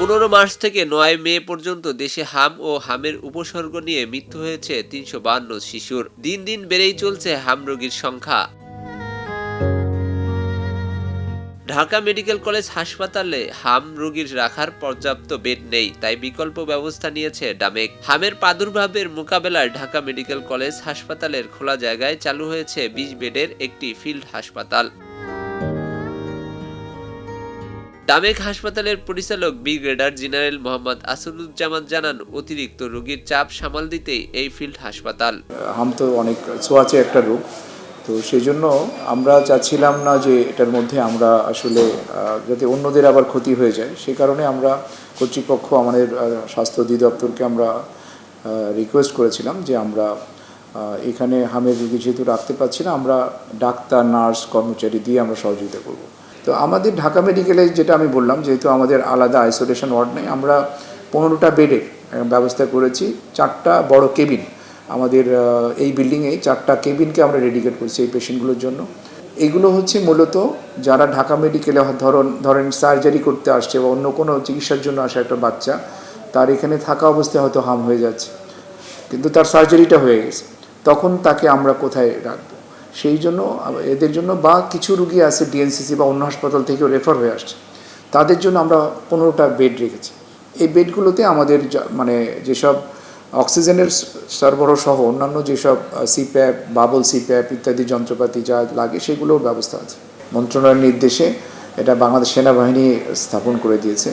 15 March থেকে 9 মে পর্যন্ত দেশে হাম ও হামের উপসর্গ নিয়ে মৃত্যু হয়েছে 352 শিশুর। দিন দিন বেড়েই চলছে হাম রোগীর সংখ্যা। ঢাকা মেডিকেল কলেজ হাসপাতালে হাম রোগীর রাখার পর্যাপ্ত বেড নেই, তাই বিকল্প ব্যবস্থা নিয়েছে ডামেক। হামের প্রাদুর্ভাবের মোকাবেলায় ঢাকা মেডিকেল কলেজ হাসপাতালের খোলা জায়গায় চালু হয়েছে 20 বেডের একটি ফিল্ড হাসপাতাল। ডামেক হাসপাতালের পরিচালক ব্রিগেডিয়ার জেনারেল মোহাম্মদ আসাদুজ্জামান জানান, অতিরিক্ত রোগীর চাপ সামাল দিতেই এই ফিল্ড হাসপাতাল। হাম তো অনেক ছোঁয়াচে একটা রোগ, তো সেই জন্য আমরা চাচ্ছিলাম না যে এটার মধ্যে আমরা আসলে যাতে অন্যদের আবার ক্ষতি হয়ে যায়, সেই কারণে আমরা কর্তৃপক্ষ আমাদের স্বাস্থ্য অধিদপ্তরকে আমরা রিকোয়েস্ট করেছিলাম যে আমরা এখানে হামের রোগী যেহেতু রাখতে পারছি না, আমরা ডাক্তার, নার্স, কর্মচারী দিয়ে আমরা সহযোগিতা করব। তো আমাদের ঢাকা মেডিকেলে যেটা আমি বললাম, যেহেতু আমাদের আলাদা আইসোলেশন ওয়ার্ড নেই, আমরা 15টা বেডের ব্যবস্থা করেছি, 4টা বড় কেবিন। আমাদের এই বিল্ডিংয়ে 4টা কেবিনকে আমরা ডেডিকেট করছি এই পেশেন্টগুলোর জন্য। এগুলো হচ্ছে মূলত যারা ঢাকা মেডিকেলে ধরেন সার্জারি করতে আসছে বা অন্য কোনো চিকিৎসার জন্য আসা একটা বাচ্চা, তার এখানে থাকা অবস্থায় হয়তো হাম হয়ে যাচ্ছে, কিন্তু তার সার্জারিটা হয়ে গেছে, তখন তাকে আমরা কোথায় রাখবো? সেই জন্য এদের জন্য, বা কিছু রুগী আছে ডিএনসিসি বা অন্য হাসপাতাল থেকেও রেফার হয়ে আসছে, তাদের জন্য আমরা 15টা বেড রেখেছি। এই বেডগুলোতে আমাদের মানে যেসব অক্সিজেনের সরবরাহ সহ অন্যান্য যেসব সিপ্যাপ, বাবল সিপ্যাপ ইত্যাদি যন্ত্রপাতি যা লাগে সেগুলোর ব্যবস্থা আছে। মন্ত্রণালয়ের নির্দেশে এটা বাংলাদেশ সেনাবাহিনী স্থাপন করে দিয়েছে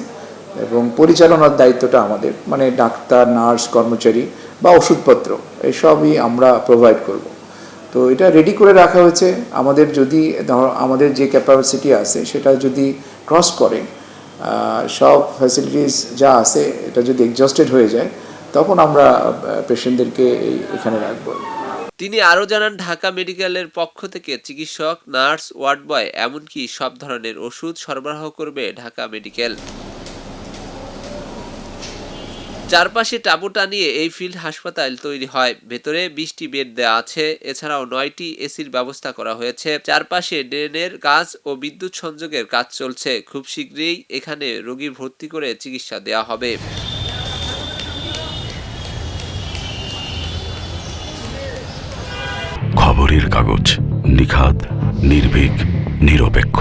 এবং পরিচালনার দায়িত্বটা আমাদের, মানে ডাক্তার, নার্স, কর্মচারী বা ওষুধপত্র এসবই আমরা প্রোভাইড করব। তো এটা রেডি করে রাখা হয়েছে। আমাদের যদি আমাদের যে ক্যাপাসিটি আছে সেটা যদি ক্রস করে, সব ফ্যাসিলিটিস যা আছে এটা যদি এক্সস্টেড হয়ে যায়, তখন আমরা পেশেন্টদেরকে এখানে রাখব। তিনি আরও জানান, ঢাকা মেডিকেলের পক্ষ থেকে চিকিৎসক, নার্স, ওয়ার্ড বয় এমনকি সব ধরনের ওষুধ সরবরাহ করবে ঢাকা মেডিকেল। চারপাশে টাবু টানিয়ে এই ফিল্ড হাসপাতাল তৈরি হয়। ভেতরে 20টি বেড দেওয়া আছে। এছাড়াও 9টি এসির ব্যবস্থা করা হয়েছে। চারপাশে ড্রেনের কাজ ও বিদ্যুৎ সংযোগের কাজ চলছে। খুব শীঘ্রই এখানে রোগী ভর্তি করে চিকিৎসা দেওয়া হবে। খবরের কাগজ, নিখাদ, নির্ভীক, নিরপেক্ষ।